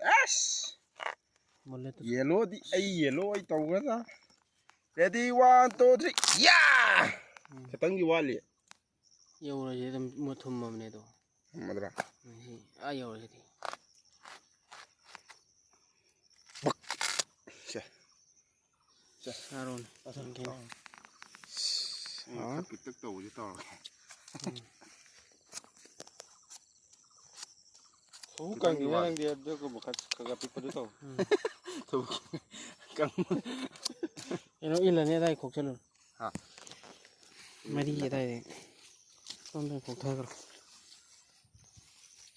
Yes. หมดเลย Yellow di ay yellow ay tahu kan ah. Ready 1 2 3. Yeah. Ketang gi wali. เยาเลยจะหมดทุ่มมันเนี่ยตัว Madra. นี่เยาเลยที Sya. อารมณ์แข็ง Ah, pitak tahu je tahu. Bukan dia yang dia ke bukan kagak pipa tu tau. Tahu. Kang. เอ็นอินแล้วเนี่ยได้ขกฉลุน Ha. ไม่ดีได้เลยต้องได้ขกไทยกัน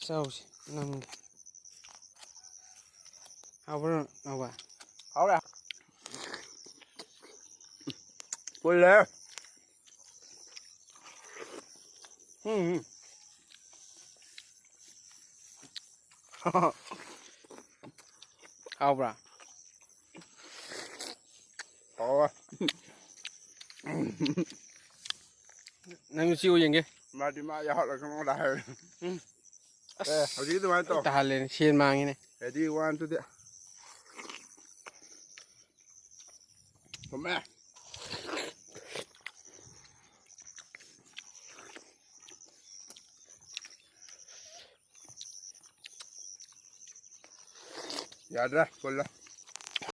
เศร้าสินั่งเอาไปเอาไป Hảo rồi. Quên lẹ. เอาปะ Ồ. นั่งชิวอย่างเงี้ย Mà đi mà giờ là không đại. Ê, hầu gì tụi mày to. ตาเลยเชียนมาอย่างเงี้ย Ready 1 2 3. Come here. Ya dah, boleh.